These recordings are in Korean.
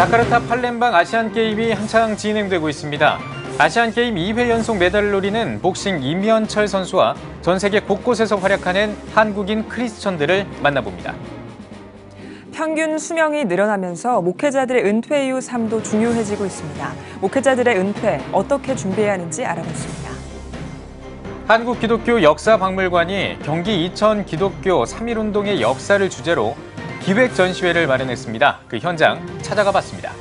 자카르타 팔렘방 아시안게임이 한창 진행되고 있습니다. 아시안게임 2회 연속 메달을 노리는 복싱 임현철 선수와 전 세계 곳곳에서 활약하는 한국인 크리스천들을 만나봅니다. 평균 수명이 늘어나면서 목회자들의 은퇴 이후 삶도 중요해지고 있습니다. 목회자들의 은퇴, 어떻게 준비해야 하는지 알아봤습니다. 한국기독교역사박물관이 경기 이천 기독교 3.1운동의 역사를 주제로 기획 전시회를 마련했습니다. 그 현장 찾아가 봤습니다.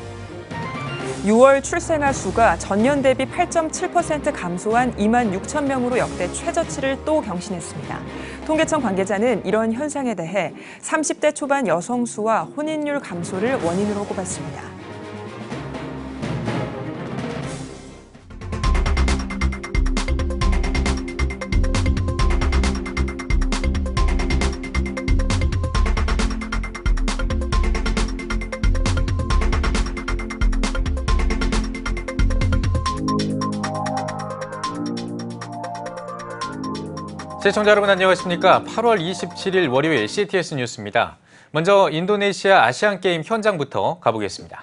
6월 출생아 수가 전년 대비 8.7% 감소한 2만 6천 명으로 역대 최저치를 또 경신했습니다. 통계청 관계자는 이런 현상에 대해 30대 초반 여성 수와 혼인율 감소를 원인으로 꼽았습니다. 시청자 여러분 안녕하십니까? 8월 27일 월요일 CTS 뉴스입니다. 먼저 인도네시아 아시안게임 현장부터 가보겠습니다.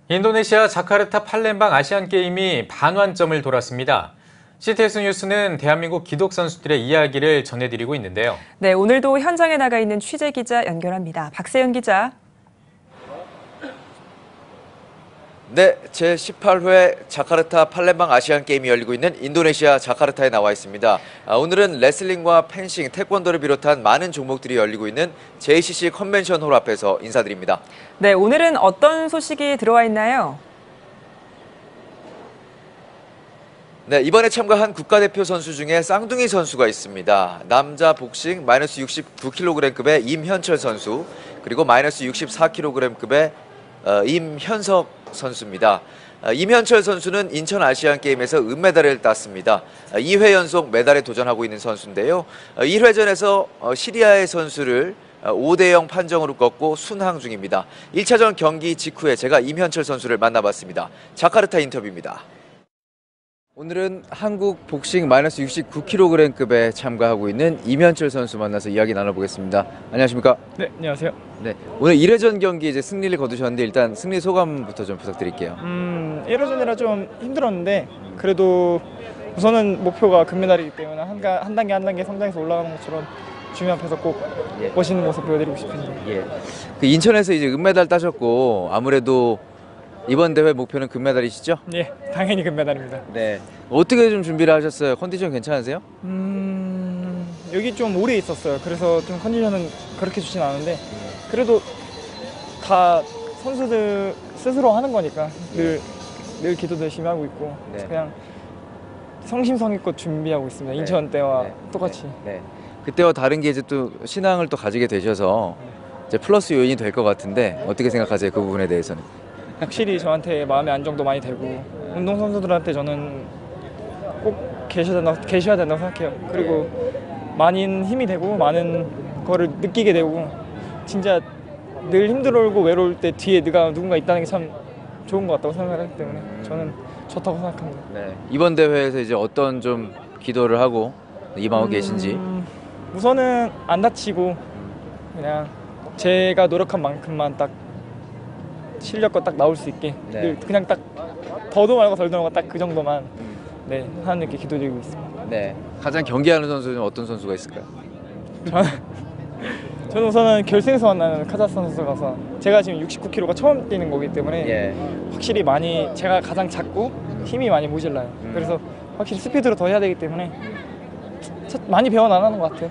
인도네시아 자카르타 팔렘방 아시안게임이 반환점을 돌았습니다. CTS 뉴스는 대한민국 기독 선수들의 이야기를 전해드리고 있는데요. 네, 오늘도 현장에 나가 있는 취재 기자 연결합니다. 박세영 기자. 네, 제18회 자카르타 팔렘방 아시안게임이 열리고 있는 인도네시아 자카르타에 나와 있습니다. 오늘은 레슬링과 펜싱, 태권도를 비롯한 많은 종목들이 열리고 있는 JCC 컨벤션 홀 앞에서 인사드립니다. 네, 오늘은 어떤 소식이 들어와 있나요? 네, 이번에 참가한 국가대표 선수 중에 쌍둥이 선수가 있습니다. 남자 복싱 마이너스 69kg급의 임현철 선수, 그리고 마이너스 64kg급의 임현석 선수입니다. 임현철 선수는 인천 아시안게임에서 은메달을 땄습니다. 2회 연속 메달에 도전하고 있는 선수인데요. 1회전에서 시리아의 선수를 5대0 판정으로 꺾고 순항 중입니다. 1차전 경기 직후에 제가 임현철 선수를 만나봤습니다. 자카르타 인터뷰입니다. 오늘은 한국 복싱 마이너스 69kg급에 참가하고 있는 임현철 선수 만나서 이야기 나눠보겠습니다. 안녕하십니까? 네, 안녕하세요. 네, 오늘 1회전 경기 이제 승리를 거두셨는데 일단 승리 소감부터 좀 부탁드릴게요. 1회전이라 좀 힘들었는데 그래도 우선은 목표가 금메달이기 때문에 한 단계 한 단계 성장해서 올라가는 것처럼 주님 앞에서 꼭 멋있는 모습 보여드리고 싶습니다. 그 인천에서 이제 은메달 따셨고 아무래도 이번 대회 목표는 금메달이시죠? 예, 당연히 금메달입니다. 네. 어떻게 좀 준비를 하셨어요? 컨디션 괜찮으세요? 여기 좀 오래 있었어요. 그래서 좀 컨디션은 그렇게 좋진 않은데 그래도 다 선수들 스스로 하는 거니까 늘 기도도 열심히 하고 있고 그냥 성심성의껏 준비하고 있습니다. 인천 때와 똑같이. 네. 그때와 다른 게 이제 또 신앙을 또 가지게 되셔서 이제 플러스 요인이 될 것 같은데 어떻게 생각하세요? 그 부분에 대해서는? 확실히 저한테 마음의 안정도 많이 되고 운동선수들한테 저는 꼭 계셔야 된다고 생각해요. 그리고 많은 힘이 되고 많은 거를 느끼게 되고 진짜 늘 힘들고 외로울 때 뒤에 누군가 있다는 게 참 좋은 것 같다고 생각을 하기 때문에 저는 좋다고 생각합니다. 네. 이번 대회에서 이제 어떤 좀 기도를 하고 임하고 계신지? 우선은 안 다치고 그냥 제가 노력한 만큼만 딱 실력껏 딱 나올 수 있게 그냥 딱 더도 말고 덜도 말고 딱 그 정도만 하나님께 기도드리고 있습니다. 네. 가장 경계하는 선수는 어떤 선수가 있을까요? 저는 우선은 결승에서 만나는 카자흐스탄 선수가서 제가 지금 69kg가 처음 뛰는 거기 때문에 확실히 많이 제가 가장 작고 힘이 많이 모자라요. 그래서 확실히 스피드로 더 해야 되기 때문에 많이 배워 나가는 것 같아요.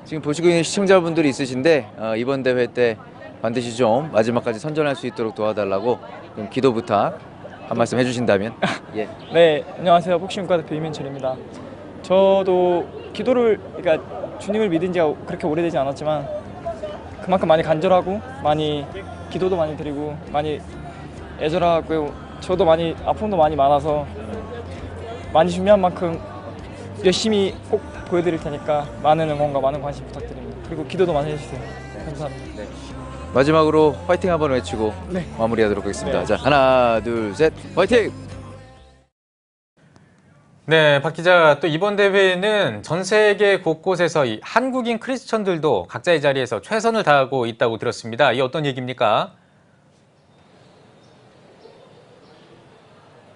지금 보시고 있는 시청자분들이 있으신데 이번 대회 때 반드시 좀 마지막까지 선전할 수 있도록 도와달라고 좀 기도 부탁 한 말씀 해주신다면. 네, 안녕하세요. 복싱 국가대표 임현철입니다. 저도 그러니까 주님을 믿은 지가 그렇게 오래되지 않았지만 그만큼 많이 간절하고 많이 기도도 많이 드리고 많이 애절하고 저도 많이 아픔도 많이 많아서 많이 준비한 만큼 열심히 꼭 보여드릴 테니까 많은 응원과 많은 관심 부탁드립니다. 그리고 기도도 많이 해주세요. 감사합니다. 마지막으로 화이팅 한번 외치고 마무리하도록 하겠습니다. 네. 자, 하나, 둘, 셋, 화이팅! 네, 박 기자, 또 이번 대회에는 전 세계 곳곳에서 이 한국인 크리스천들도 각자의 자리에서 최선을 다하고 있다고 들었습니다. 이 어떤 얘기입니까?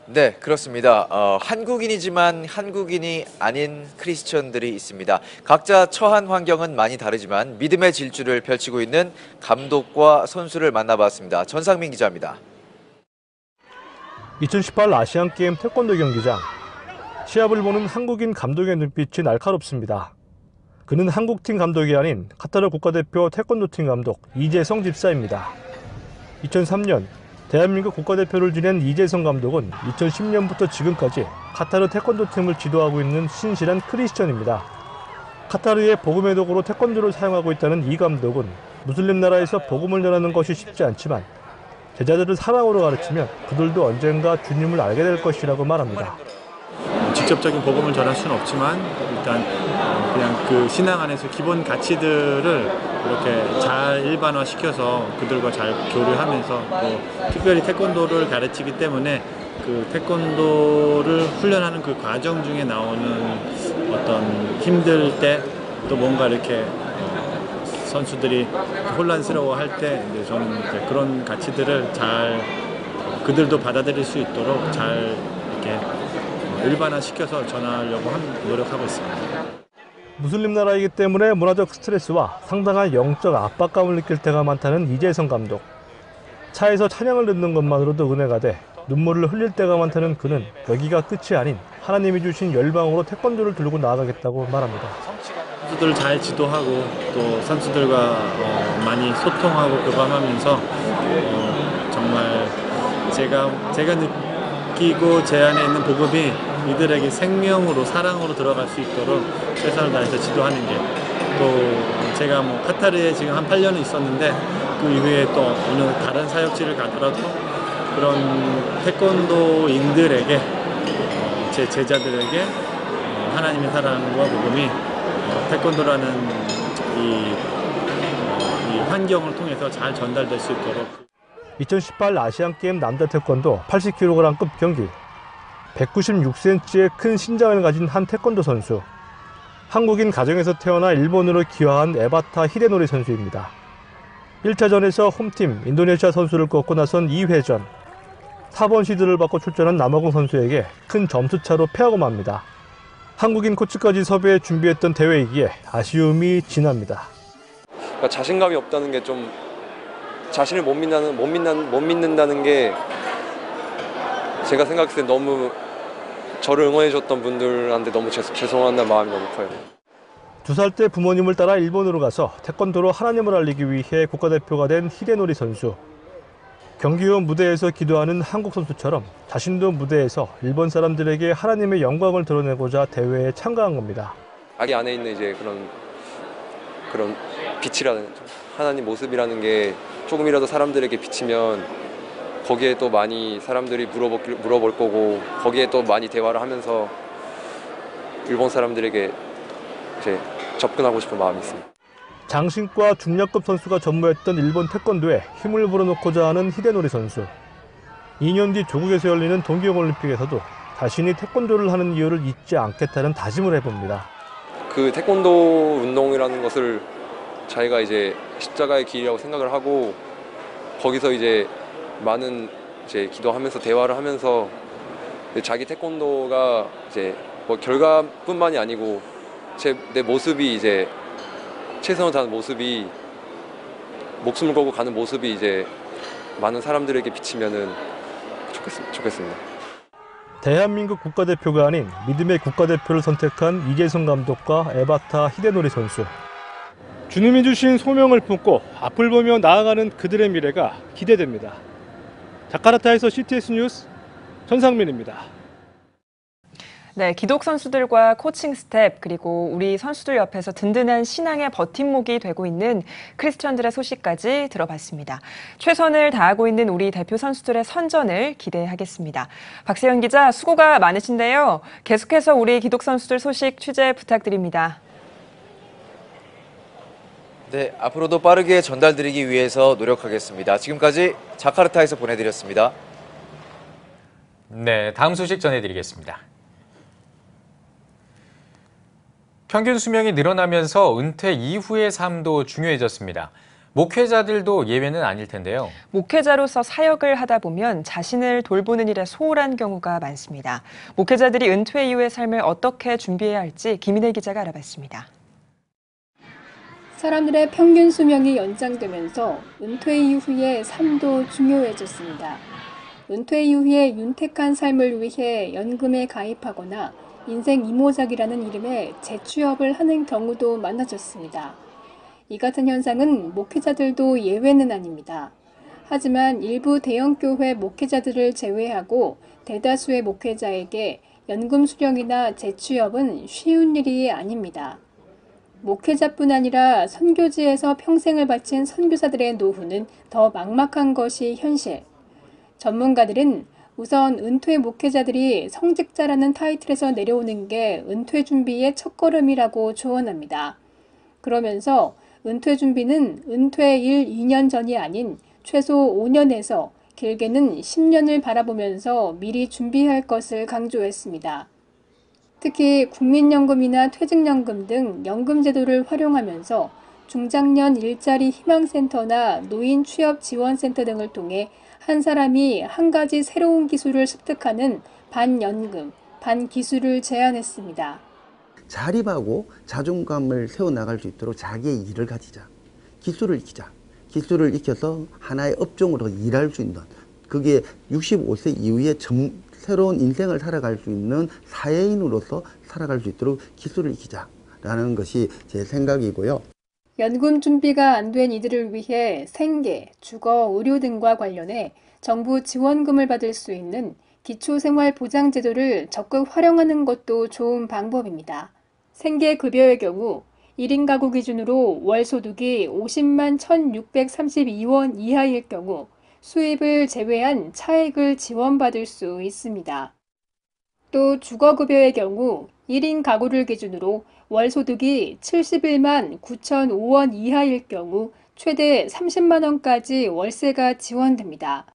네, 그렇습니다. 한국인이지만 한국인이 아닌 크리스천들이 있습니다. 각자 처한 환경은 많이 다르지만 믿음의 질주를 펼치고 있는 감독과 선수를 만나봤습니다. 전상민 기자입니다. 2018 아시안게임 태권도 경기장. 시합을 보는 한국인 감독의 눈빛이 날카롭습니다. 그는 한국팀 감독이 아닌 카타르 국가대표 태권도팀 감독 이재성 집사입니다. 2003년 대한민국 국가대표를 지낸 이재성 감독은 2010년부터 지금까지 카타르 태권도팀을 지도하고 있는 신실한 크리스천입니다. 카타르의 복음의 도구로 태권도를 사용하고 있다는 이 감독은 무슬림 나라에서 복음을 전하는 것이 쉽지 않지만 제자들을 사랑으로 가르치면 그들도 언젠가 주님을 알게 될 것이라고 말합니다. 직접적인 복음을 전할 수는 없지만 일단 그냥 그 신앙 안에서 기본 가치들을 이렇게 잘 일반화시켜서 그들과 잘 교류하면서 또 특별히 태권도를 가르치기 때문에 그 태권도를 훈련하는 그 과정 중에 나오는 어떤 힘들 때 또 뭔가 이렇게 선수들이 혼란스러워할 때 이제 저는 이제 그런 가치들을 잘 그들도 받아들일 수 있도록 잘 이렇게 일반화시켜서 전하려고 노력하고 있습니다. 무슬림 나라이기 때문에 문화적 스트레스와 상당한 영적 압박감을 느낄 때가 많다는 이재성 감독. 차에서 찬양을 듣는 것만으로도 은혜가 돼 눈물을 흘릴 때가 많다는 그는 여기가 끝이 아닌 하나님이 주신 열방으로 태권도를 들고 나아가겠다고 말합니다. 선수들을 잘 지도하고 또 선수들과 많이 소통하고 교감하면서 정말 제가 느끼고 제 안에 있는 복음이 이들에게 생명으로 사랑으로 들어갈 수 있도록 최선을 다해서 지도하는 게 또 제가 뭐 카타르에 지금 한 8년은 있었는데 그 이후에 또 어느 다른 사역지를 가더라도 그런 태권도인들에게 제 제자들에게 하나님의 사랑과 복음이 태권도라는 이 환경을 통해서 잘 전달될 수 있도록 2018 아시안게임 남자 태권도 80kg급 경기. 196cm의 큰 신장을 가진 한 태권도 선수. 한국인 가정에서 태어나 일본으로 귀화한 에바타 히데노리 선수입니다. 1차전에서 홈팀 인도네시아 선수를 꺾고 나선 2회전. 4번 시드를 받고 출전한 남아공 선수에게 큰 점수차로 패하고 맙니다. 한국인 코치까지 섭외해 준비했던 대회이기에 아쉬움이 진합니다. 그러니까 자신감이 없다는 게 좀 자신을 못 믿는다는 게 제가 생각했을 때 너무 저를 응원해줬던 분들한테 너무 죄송하다는 마음이 너무 커요. 2살 때 부모님을 따라 일본으로 가서 태권도로 하나님을 알리기 위해 국가대표가 된 히데노리 선수. 경기 후 무대에서 기도하는 한국 선수처럼 자신도 무대에서 일본 사람들에게 하나님의 영광을 드러내고자 대회에 참가한 겁니다. 자기 안에 있는 이제 그런 빛이라는 하나님 모습이라는 게 조금이라도 사람들에게 비치면 거기에 또 많이 사람들이 물어볼 거고 거기에 또 많이 대화를 하면서 일본 사람들에게 이제 접근하고 싶은 마음이 있습니다. 장신과 중량급 선수가 전무했던 일본 태권도에 힘을 불어넣고자 하는 히데노리 선수. 2년 뒤 조국에서 열리는 동계올림픽에서도 자신이 태권도를 하는 이유를 잊지 않겠다는 다짐을 해봅니다. 그 태권도 운동이라는 것을 자기가 이제 십자가의 길이라고 생각을 하고 거기서 이제 많은 이제 기도하면서 대화를 하면서 자기 태권도가 이제 뭐 결과뿐만이 아니고 내 모습이 이제 최선을 다하는 모습이 목숨을 걸고 가는 모습이 이제 많은 사람들에게 비치면은 좋겠습니다. 대한민국 국가대표가 아닌 믿음의 국가대표를 선택한 이재성 감독과 에바타 히데노리 선수. 주님이 주신 소명을 품고 앞을 보며 나아가는 그들의 미래가 기대됩니다. 자카르타에서 CTS 뉴스 전상민입니다. 네, 기독 선수들과 코칭 스텝 그리고 우리 선수들 옆에서 든든한 신앙의 버팀목이 되고 있는 크리스천들의 소식까지 들어봤습니다. 최선을 다하고 있는 우리 대표 선수들의 선전을 기대하겠습니다. 박세현 기자, 수고가 많으신데요. 계속해서 우리 기독 선수들 소식 취재 부탁드립니다. 네, 앞으로도 빠르게 전달드리기 위해서 노력하겠습니다. 지금까지 자카르타에서 보내드렸습니다. 네, 다음 소식 전해드리겠습니다. 평균 수명이 늘어나면서 은퇴 이후의 삶도 중요해졌습니다. 목회자들도 예외는 아닐 텐데요. 목회자로서 사역을 하다 보면 자신을 돌보는 일에 소홀한 경우가 많습니다. 목회자들이 은퇴 이후의 삶을 어떻게 준비해야 할지 김인혜 기자가 알아봤습니다. 사람들의 평균 수명이 연장되면서 은퇴 이후의 삶도 중요해졌습니다. 은퇴 이후에 윤택한 삶을 위해 연금에 가입하거나 인생 이모작이라는 이름의 재취업을 하는 경우도 많아졌습니다. 이 같은 현상은 목회자들도 예외는 아닙니다. 하지만 일부 대형교회 목회자들을 제외하고 대다수의 목회자에게 연금 수령이나 재취업은 쉬운 일이 아닙니다. 목회자뿐 아니라 선교지에서 평생을 바친 선교사들의 노후는 더 막막한 것이 현실. 전문가들은 우선 은퇴 목회자들이 성직자라는 타이틀에서 내려오는 게 은퇴 준비의 첫걸음이라고 조언합니다. 그러면서 은퇴 준비는 은퇴 1, 2년 전이 아닌 최소 5년에서 길게는 10년을 바라보면서 미리 준비할 것을 강조했습니다. 특히 국민연금이나 퇴직연금 등 연금제도를 활용하면서 중장년 일자리 희망센터나 노인 취업 지원센터 등을 통해 한 사람이 한 가지 새로운 기술을 습득하는 반연금, 반기술을 제안했습니다. 자립하고 자존감을 세워나갈 수 있도록 자기의 일을 가지자. 기술을 익히자. 기술을 익혀서 하나의 업종으로 일할 수 있는, 그게 65세 이후에 새로운 인생을 살아갈 수 있는 사회인으로서 살아갈 수 있도록 기술을 익히자라는 것이 제 생각이고요. 연금 준비가 안 된 이들을 위해 생계, 주거, 의료 등과 관련해 정부 지원금을 받을 수 있는 기초생활보장제도를 적극 활용하는 것도 좋은 방법입니다. 생계급여의 경우 1인 가구 기준으로 월 소득이 50만 1,632원 이하일 경우 수입을 제외한 차액을 지원받을 수 있습니다. 또 주거급여의 경우 1인 가구를 기준으로 월 소득이 71만 9,005원 이하일 경우 최대 30만 원까지 월세가 지원됩니다.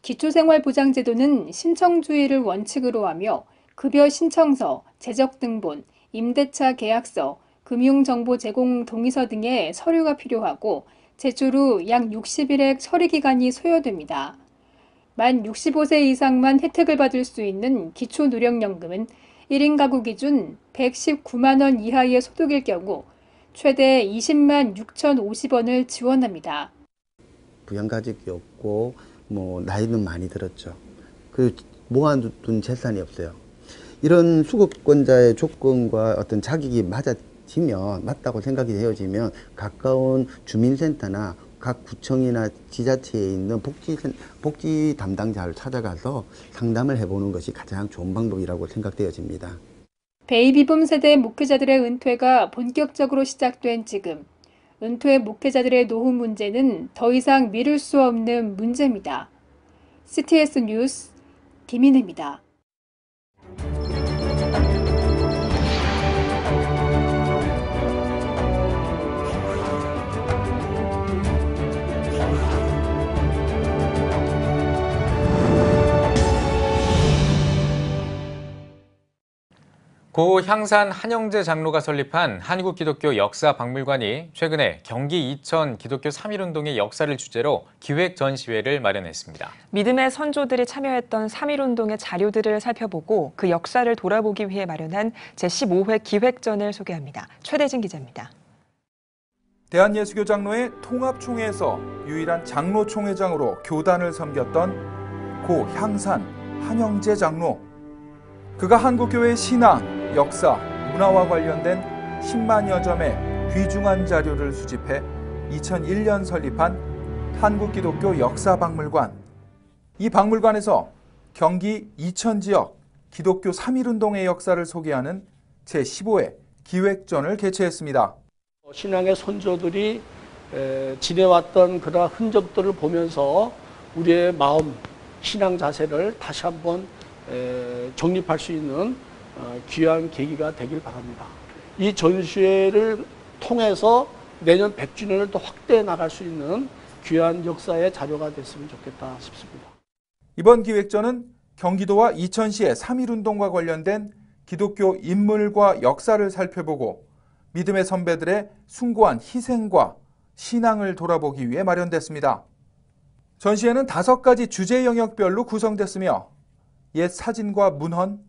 기초생활보장제도는 신청주의를 원칙으로 하며 급여 신청서, 재적등본, 임대차 계약서, 금융정보 제공 동의서 등의 서류가 필요하고 제출 후 약 60일의 처리기간이 소요됩니다. 만 65세 이상만 혜택을 받을 수 있는 기초노령연금은 1인 가구 기준 119만 원 이하의 소득일 경우 최대 20만 6,050원을 지원합니다. 부양가족이 없고 나이는 많이 들었죠. 그 모아둔 재산이 없어요. 이런 수급권자의 조건과 어떤 자격이 맞다고 생각이 되어지면 가까운 주민센터나 각 구청이나 지자체에 있는 복지 담당자를 찾아가서 상담을 해보는 것이 가장 좋은 방법이라고 생각되어집니다. 베이비붐 세대 목회자들의 은퇴가 본격적으로 시작된 지금, 은퇴 목회자들의 노후 문제는 더 이상 미룰 수 없는 문제입니다. CTS 뉴스 김인혜입니다. 고 향산 한영재 장로가 설립한 한국기독교 역사박물관이 최근에 경기 이천 기독교 3.1운동의 역사를 주제로 기획 전시회를 마련했습니다. 믿음의 선조들이 참여했던 3.1운동의 자료들을 살펴보고 그 역사를 돌아보기 위해 마련한 제15회 기획전을 소개합니다. 최대진 기자입니다. 대한예수교 장로회 통합총회에서 유일한 장로총회장으로 교단을 섬겼던 고 향산 한영재 장로. 그가 한국교회의 신앙, 역사, 문화와 관련된 10만여 점의 귀중한 자료를 수집해 2001년 설립한 한국기독교 역사박물관. 이 박물관에서 경기 이천 지역 기독교 3.1운동의 역사를 소개하는 제15회 기획전을 개최했습니다. 신앙의 선조들이 지내왔던 그런 흔적들을 보면서 우리의 마음, 신앙 자세를 다시 한번 정립할 수 있는 귀한 계기가 되길 바랍니다. 이 전시회를 통해서 내년 100주년을 더 확대해 나갈 수 있는 귀한 역사의 자료가 됐으면 좋겠다 싶습니다. 이번 기획전은 경기도와 이천시의 3.1운동과 관련된 기독교 인물과 역사를 살펴보고 믿음의 선배들의 숭고한 희생과 신앙을 돌아보기 위해 마련됐습니다. 전시회는 5가지 주제 영역별로 구성됐으며 옛 사진과 문헌,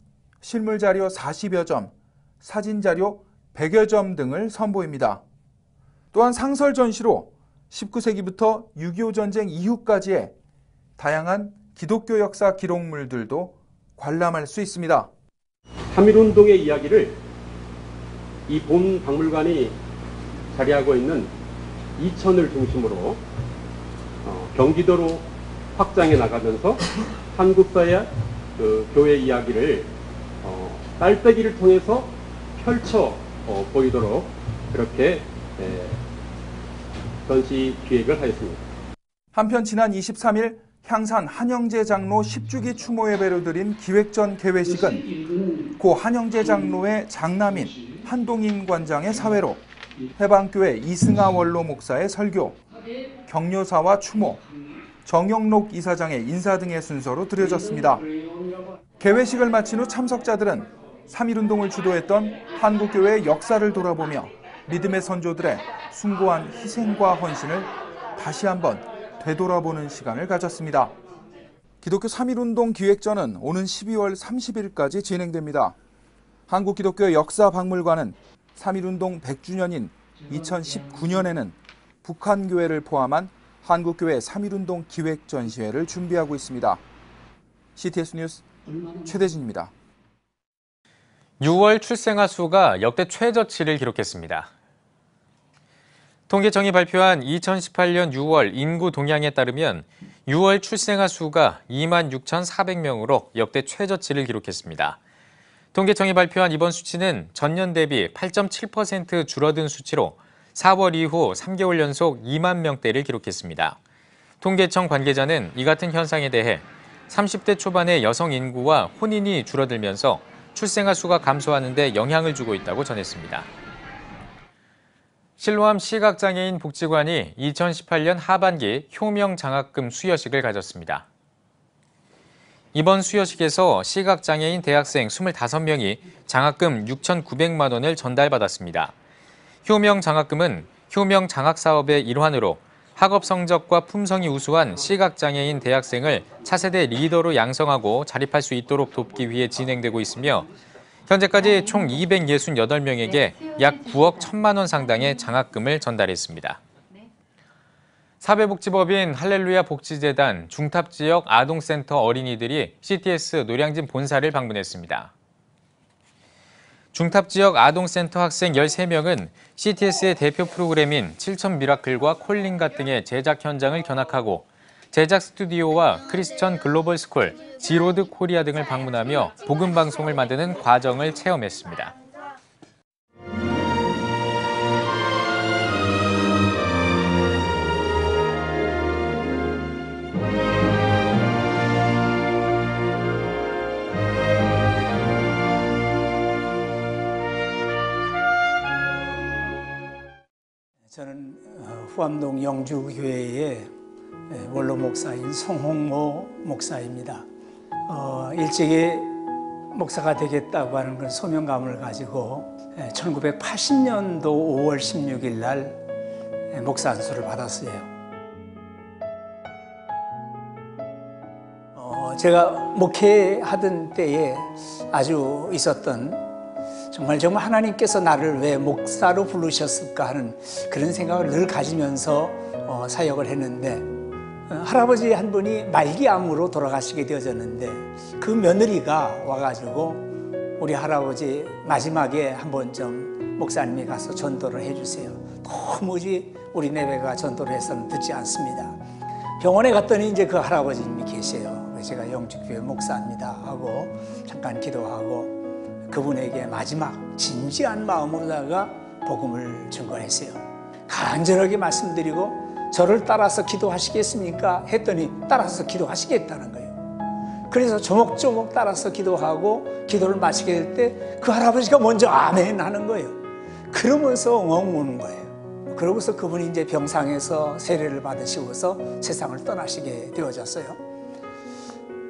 실물자료 40여 점, 사진자료 100여 점 등을 선보입니다. 또한 상설 전시로 19세기부터 6.25 전쟁 이후까지의 다양한 기독교 역사 기록물들도 관람할 수 있습니다. 3.1운동의 이야기를 이 본 박물관이 자리하고 있는 이천을 중심으로 경기도로 확장해 나가면서 한국사의 그 교회 이야기를 딸빼기를 통해서 펼쳐 보이도록 그렇게 전시 기획을 하였습니다. 한편 지난 23일 향산 한영재 장로 10주기 추모 예배를 드린 기획전 개회식은 고 한영재 장로의 장남인 한동인 관장의 사회로 해방교회 이승하 원로 목사의 설교, 격려사와 추모, 정영록 이사장의 인사 등의 순서로 드려졌습니다. 개회식을 마친 후 참석자들은 3.1운동을 주도했던 한국교회의 역사를 돌아보며 믿음의 선조들의 숭고한 희생과 헌신을 다시 한번 되돌아보는 시간을 가졌습니다. 기독교 3.1운동 기획전은 오는 12월 30일까지 진행됩니다. 한국기독교 역사박물관은 3.1운동 100주년인 2019년에는 북한교회를 포함한 한국교회 3.1운동 기획전시회를 준비하고 있습니다. CTS 뉴스 최대진입니다. 6월 출생아 수가 역대 최저치를 기록했습니다. 통계청이 발표한 2018년 6월 인구 동향에 따르면 6월 출생아 수가 26,400명으로 역대 최저치를 기록했습니다. 통계청이 발표한 이번 수치는 전년 대비 8.7% 줄어든 수치로 4월 이후 3개월 연속 2만 명대를 기록했습니다. 통계청 관계자는 이 같은 현상에 대해 30대 초반의 여성 인구와 혼인이 줄어들면서 출생아 수가 감소하는 데 영향을 주고 있다고 전했습니다. 실로암 시각장애인 복지관이 2018년 하반기 효명 장학금 수여식을 가졌습니다. 이번 수여식에서 시각장애인 대학생 25명이 장학금 6,900만 원을 전달받았습니다. 효명 장학금은 효명 장학 사업의 일환으로 학업 성적과 품성이 우수한 시각장애인 대학생을 차세대 리더로 양성하고 자립할 수 있도록 돕기 위해 진행되고 있으며 현재까지 총 268명에게 약 9억 1천만 원 상당의 장학금을 전달했습니다. 사회복지법인 할렐루야 복지재단 중탑지역 아동센터 어린이들이 CTS 노량진 본사를 방문했습니다. 중탑지역 아동센터 학생 13명은 CTS의 대표 프로그램인 7천 미라클과 콜링가 등의 제작 현장을 견학하고 제작 스튜디오와 크리스천 글로벌 스쿨, 지로드 코리아 등을 방문하며 복음 방송을 만드는 과정을 체험했습니다. 저는 후암동 영주교회의 원로 목사인 송홍모 목사입니다. 일찍이 목사가 되겠다고 하는 그런 소명감을 가지고 1980년도 5월 16일 날 목사 안수를 받았어요. 제가 목회하던 때에 아주 있었던 정말 하나님께서 나를 왜 목사로 부르셨을까 하는 그런 생각을 늘 가지면서 사역을 했는데 할아버지 한 분이 말기암으로 돌아가시게 되어졌는데 그 며느리가 와가지고 우리 할아버지 마지막에 한번 좀 목사님이 가서 전도를 해주세요. 도무지 우리 내외가 전도를 해서는 듣지 않습니다. 병원에 갔더니 이제 그 할아버지님이 계세요. 제가 영주교회 목사입니다 하고 잠깐 기도하고 그분에게 마지막 진지한 마음으로다가 복음을 증거했어요. 간절하게 말씀드리고 저를 따라서 기도하시겠습니까? 했더니 따라서 기도하시겠다는 거예요. 그래서 조목조목 따라서 기도하고 기도를 마치게 될 때 그 할아버지가 먼저 아멘 하는 거예요. 그러면서 엉엉 우는 거예요. 그러고서 그분이 이제 병상에서 세례를 받으시고서 세상을 떠나시게 되어졌어요.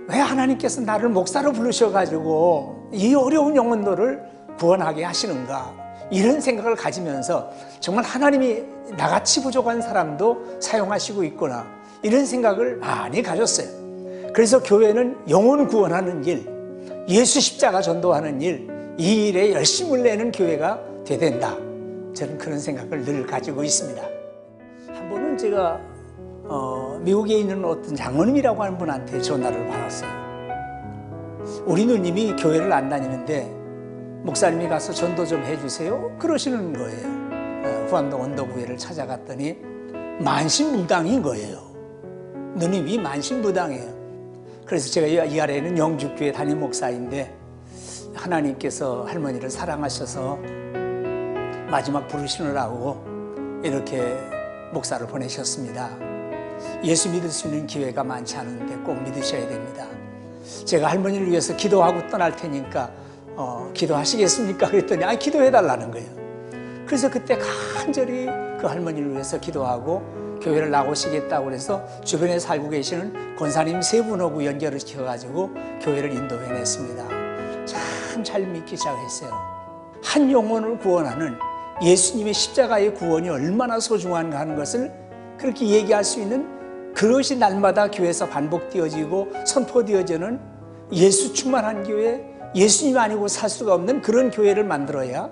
왜 하나님께서 나를 목사로 부르셔가지고 이 어려운 영혼들을 구원하게 하시는가, 이런 생각을 가지면서 정말 하나님이 나같이 부족한 사람도 사용하시고 있구나, 이런 생각을 많이 가졌어요. 그래서 교회는 영혼 구원하는 일, 예수 십자가 전도하는 일, 이 일에 열심을 내는 교회가 돼야 된다, 저는 그런 생각을 늘 가지고 있습니다. 한 번은 제가 미국에 있는 어떤 장로님이라고 하는 분한테 전화를 받았어요. 우리 누님이 교회를 안 다니는데 목사님이 가서 전도 좀 해주세요, 그러시는 거예요. 후암동 언덕교회를 찾아갔더니 만신무당인 거예요. 누님이 만신무당이에요. 그래서 제가 이 아래에는 영주교회 담임 목사인데 하나님께서 할머니를 사랑하셔서 마지막 부르시느라고 이렇게 목사를 보내셨습니다. 예수 믿을 수 있는 기회가 많지 않은데 꼭 믿으셔야 됩니다. 제가 할머니를 위해서 기도하고 떠날 테니까 기도하시겠습니까? 그랬더니 기도해달라는 거예요. 그래서 그때 간절히 그 할머니를 위해서 기도하고 교회를 나오시겠다고 그래서 주변에 살고 계시는 권사님 3분하고 연결을 시켜가지고 교회를 인도해냈습니다. 참 잘 믿기 시작했어요. 한 영혼을 구원하는 예수님의 십자가의 구원이 얼마나 소중한가 하는 것을 그렇게 얘기할 수 있는, 그것이 날마다 교회에서 반복되어지고 선포되어지는 예수 충만한 교회, 예수님 아니고 살 수가 없는 그런 교회를 만들어야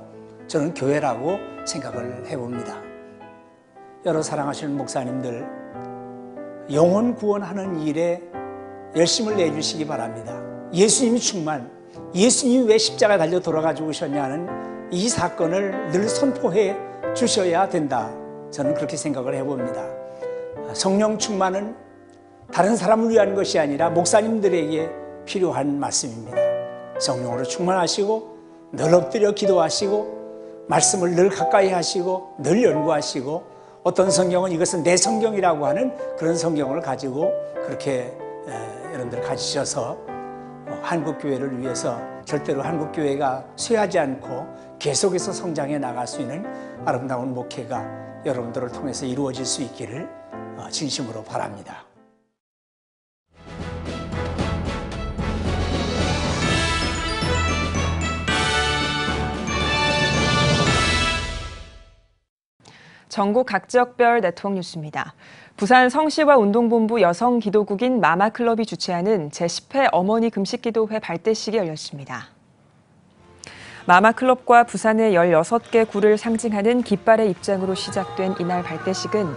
저는 교회라고 생각을 해봅니다. 여러 사랑하시는 목사님들, 영혼 구원하는 일에 열심을 내주시기 바랍니다. 예수님이 충만, 예수님이 왜 십자가에 달려 돌아가 죽으셨냐는 이 사건을 늘 선포해 주셔야 된다, 저는 그렇게 생각을 해봅니다. 성령 충만은 다른 사람을 위한 것이 아니라 목사님들에게 필요한 말씀입니다. 성령으로 충만하시고 늘 엎드려 기도하시고 말씀을 늘 가까이 하시고 늘 연구하시고, 어떤 성경은 이것은 내 성경이라고 하는 그런 성경을 가지고 그렇게 여러분들 가지셔서 한국교회를 위해서 절대로 한국교회가 쇠하지 않고 계속해서 성장해 나갈 수 있는 아름다운 목회가 여러분들을 통해서 이루어질 수 있기를 진심으로 바랍니다. 전국 각 지역별 네트워크 뉴스입니다. 부산 성시와 운동본부 여성기도국인 마마클럽이 주최하는 제10회 어머니 금식기도회 발대식이 열렸습니다. 마마클럽과 부산의 16개 구를 상징하는 깃발의 입장으로 시작된 이날 발대식은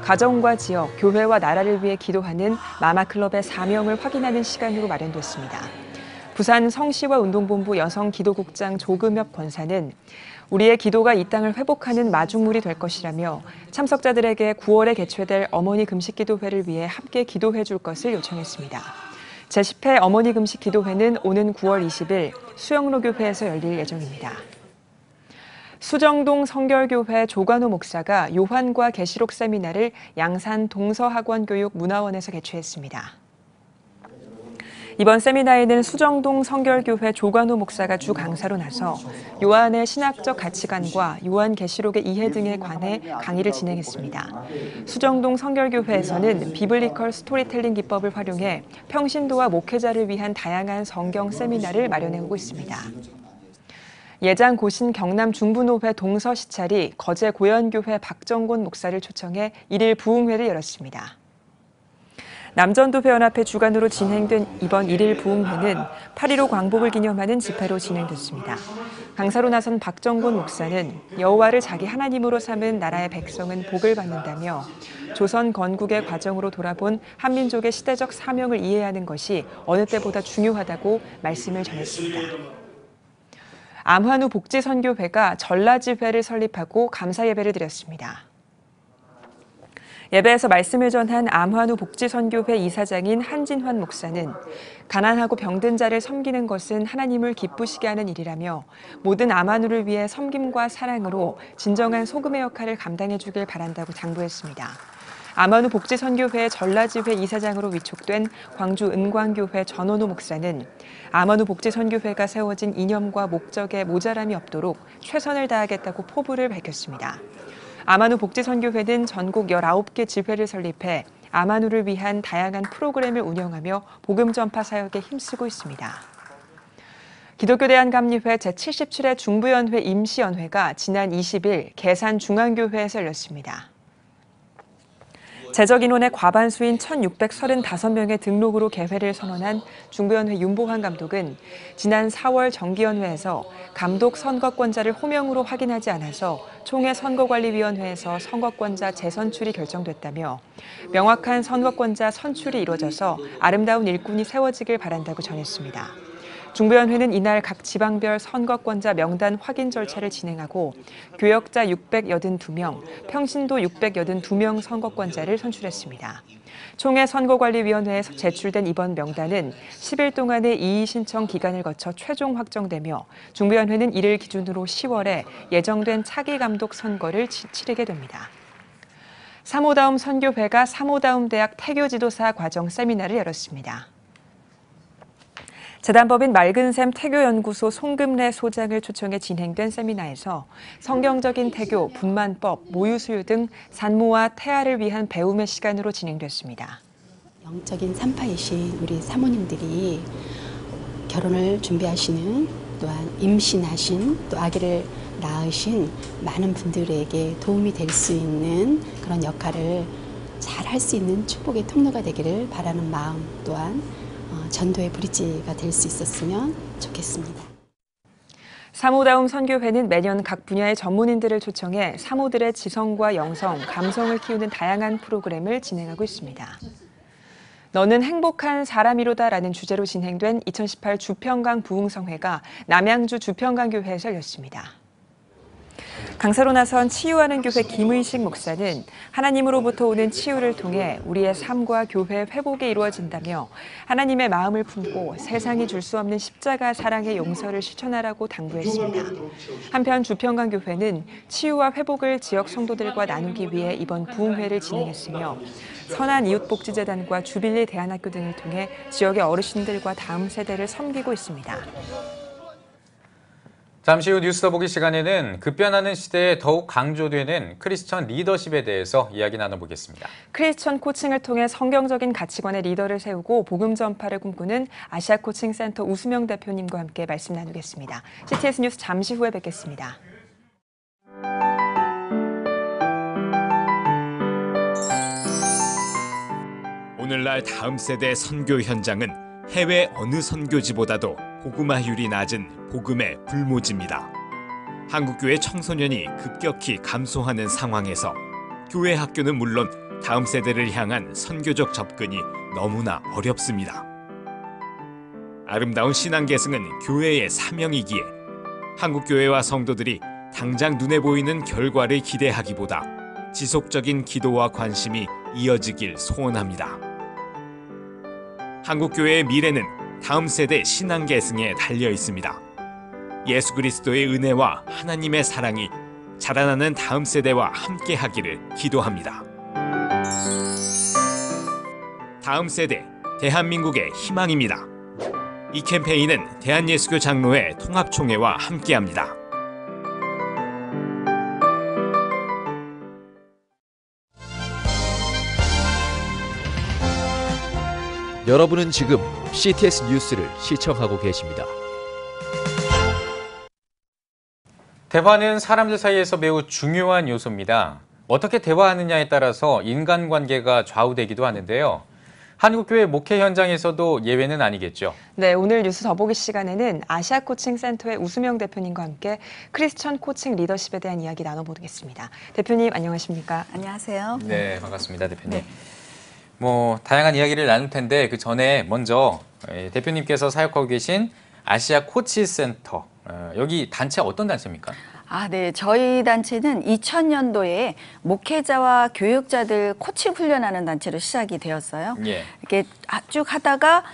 가정과 지역, 교회와 나라를 위해 기도하는 마마클럽의 사명을 확인하는 시간으로 마련됐습니다. 부산 성시와 운동본부 여성기도국장 조금엽 권사는 우리의 기도가 이 땅을 회복하는 마중물이 될 것이라며 참석자들에게 9월에 개최될 어머니 금식기도회를 위해 함께 기도해 줄 것을 요청했습니다. 제10회 어머니 금식기도회는 오는 9월 20일 수영로교회에서 열릴 예정입니다. 수정동 성결교회 조관호 목사가 요한과 계시록 세미나를 양산 동서학원교육문화원에서 개최했습니다. 이번 세미나에는 수정동 성결교회 조관호 목사가 주 강사로 나서 요한의 신학적 가치관과 요한계시록의 이해 등에 관해 강의를 진행했습니다. 수정동 성결교회에서는 비블리컬 스토리텔링 기법을 활용해 평신도와 목회자를 위한 다양한 성경 세미나를 마련해오고 있습니다. 예장 고신 경남 중부노회 동서시찰이 거제 고연교회 박정곤 목사를 초청해 1일 부흥회를 열었습니다. 남전도회연합회 주관으로 진행된 이번 1일 부흥회는 8.15 광복을 기념하는 집회로 진행됐습니다. 강사로 나선 박정곤 목사는 여호와를 자기 하나님으로 삼은 나라의 백성은 복을 받는다며 조선 건국의 과정으로 돌아본 한민족의 시대적 사명을 이해하는 것이 어느 때보다 중요하다고 말씀을 전했습니다. 암환우 복지선교회가 전라지회를 설립하고 감사예배를 드렸습니다. 예배에서 말씀을 전한 암환우 복지선교회 이사장인 한진환 목사는 가난하고 병든 자를 섬기는 것은 하나님을 기쁘시게 하는 일이라며 모든 암환우를 위해 섬김과 사랑으로 진정한 소금의 역할을 감당해 주길 바란다고 당부했습니다. 암환우 복지선교회 전라지회 이사장으로 위촉된 광주 은광교회 전원우 목사는 암환우 복지선교회가 세워진 이념과 목적에 모자람이 없도록 최선을 다하겠다고 포부를 밝혔습니다. 아마누 복지선교회는 전국 19개 지회를 설립해 아마누를 위한 다양한 프로그램을 운영하며 복음 전파 사역에 힘쓰고 있습니다. 기독교대한감리회 제77회 중부연회 임시연회가 지난 20일 계산중앙교회에서 열렸습니다. 재적 인원의 과반수인 1,635명의 등록으로 개회를 선언한 중부연회 윤보환 감독은 지난 4월 정기연회에서 감독 선거권자를 호명으로 확인하지 않아서 총회선거관리위원회에서 선거권자 재선출이 결정됐다며 명확한 선거권자 선출이 이루어져서 아름다운 일꾼이 세워지길 바란다고 전했습니다. 중부연회는 이날 각 지방별 선거권자 명단 확인 절차를 진행하고 교역자 682명, 평신도 682명 선거권자를 선출했습니다. 총회 선거관리위원회에서 제출된 이번 명단은 10일 동안의 이의 신청 기간을 거쳐 최종 확정되며 중부연회는 이를 기준으로 10월에 예정된 차기 감독 선거를 치르게 됩니다. 사모다움 선교회가 사모다움 대학 태교지도사 과정 세미나를 열었습니다. 재단법인 맑은샘 태교연구소 송금래 소장을 초청해 진행된 세미나에서 성경적인 태교, 분만법, 모유수유 등 산모와 태아를 위한 배움의 시간으로 진행됐습니다. 영적인 산파이신 우리 사모님들이 결혼을 준비하시는 또한 임신하신 또 아기를 낳으신 많은 분들에게 도움이 될 수 있는 그런 역할을 잘 할 수 있는 축복의 통로가 되기를 바라는 마음 또한 전도의 브릿지가 될 수 있었으면 좋겠습니다. 사모다움 선교회는 매년 각 분야의 전문인들을 초청해 사모들의 지성과 영성, 감성을 키우는 다양한 프로그램을 진행하고 있습니다. 너는 행복한 사람이로다라는 주제로 진행된 2018 주평강 부흥성회가 남양주 주평강교회에서 열렸습니다. 강사로 나선 치유하는 교회 김의식 목사는 하나님으로부터 오는 치유를 통해 우리의 삶과 교회 회복이 이루어진다며 하나님의 마음을 품고 세상이 줄 수 없는 십자가 사랑의 용서를 실천하라고 당부했습니다. 한편 주평강교회는 치유와 회복을 지역 성도들과 나누기 위해 이번 부흥회를 진행했으며 선한 이웃복지재단과 주빌리 대안학교 등을 통해 지역의 어르신들과 다음 세대를 섬기고 있습니다. 잠시 후 뉴스 더 보기 시간에는 급변하는 시대에 더욱 강조되는 크리스천 리더십에 대해서 이야기 나눠보겠습니다. 크리스천 코칭을 통해 성경적인 가치관의 리더를 세우고 복음 전파를 꿈꾸는 아시아 코칭 센터 우수명 대표님과 함께 말씀 나누겠습니다. CTS 뉴스 잠시 후에 뵙겠습니다. 오늘날 다음 세대 선교 현장은 해외 어느 선교지보다도 복음화율이 낮은 복음의 불모지입니다. 한국교회 청소년이 급격히 감소하는 상황에서 교회 학교는 물론 다음 세대를 향한 선교적 접근이 너무나 어렵습니다. 아름다운 신앙 계승은 교회의 사명이기에 한국교회와 성도들이 당장 눈에 보이는 결과를 기대하기보다 지속적인 기도와 관심이 이어지길 소원합니다. 한국교회의 미래는 다음 세대 신앙 계승에 달려 있습니다. 예수 그리스도의 은혜와 하나님의 사랑이 자라나는 다음 세대와 함께 하기를 기도합니다. 다음 세대, 대한민국의 희망입니다. 이 캠페인은 대한예수교 장로회 통합총회와 함께합니다. 여러분은 지금 CTS 뉴스를 시청하고 계십니다. 대화는 사람들 사이에서 매우 중요한 요소입니다. 어떻게 대화하느냐에 따라서 인간관계가 좌우되기도 하는데요. 한국교회 목회 현장에서도 예외는 아니겠죠. 네, 오늘 뉴스 더보기 시간에는 아시아 코칭 센터의 우수명 대표님과 함께 크리스천 코칭 리더십에 대한 이야기 나눠보겠습니다. 대표님 안녕하십니까? 안녕하세요. 네, 반갑습니다, 대표님. 다양한 이야기를 나눌 텐데 그 전에 먼저 대표님께서 사역하고 계신 아시아 코치 센터, 여기 단체 어떤 단체입니까? 네. 저희 단체는 2000년도에 목회자와 교육자들 코칭 훈련하는 단체로 시작이 되었어요. 예. 이렇게 쭉 하다가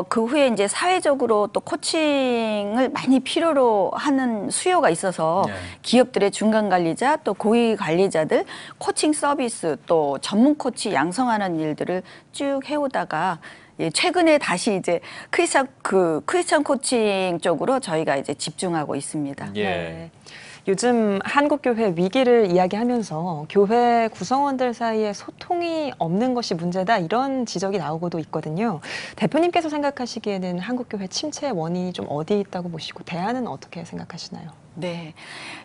그 후에 이제 사회적으로 또 코칭을 많이 필요로 하는 수요가 있어서 기업들의 중간 관리자 또 고위 관리자들 코칭 서비스 또 전문 코치 양성하는 일들을 쭉 해오다가 최근에 다시 이제 크리스천 코칭 쪽으로 저희가 이제 집중하고 있습니다. 예. 요즘 한국교회 위기를 이야기하면서 교회 구성원들 사이에 소통이 없는 것이 문제다 이런 지적이 나오고도 있거든요. 대표님께서 생각하시기에는 한국교회 침체의 원인이 좀 어디 있다고 보시고 대안은 어떻게 생각하시나요? 네.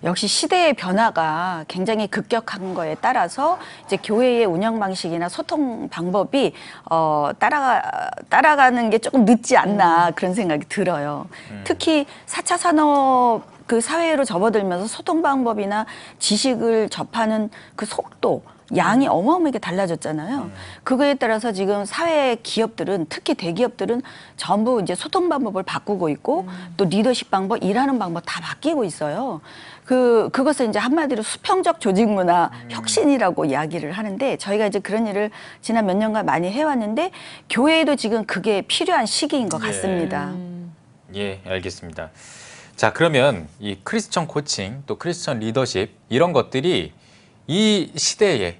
역시 시대의 변화가 굉장히 급격한 거에 따라서 이제 교회의 운영 방식이나 소통 방법이 따라가는 게 조금 늦지 않나 그런 생각이 들어요. 특히 4차 산업 그 사회로 접어들면서 소통 방법이나 지식을 접하는 그 속도, 양이 어마어마하게 달라졌잖아요. 그거에 따라서 지금 사회 기업들은 특히 대기업들은 전부 이제 소통 방법을 바꾸고 있고 또 리더십 방법, 일하는 방법 다 바뀌고 있어요. 그것을 이제 한마디로 수평적 조직 문화 혁신이라고 이야기를 하는데 저희가 이제 그런 일을 지난 몇 년간 많이 해왔는데 교회에도 지금 그게 필요한 시기인 것 같습니다. 예, 알겠습니다. 자, 그러면 이 크리스천 코칭 또 크리스천 리더십 이런 것들이 이 시대에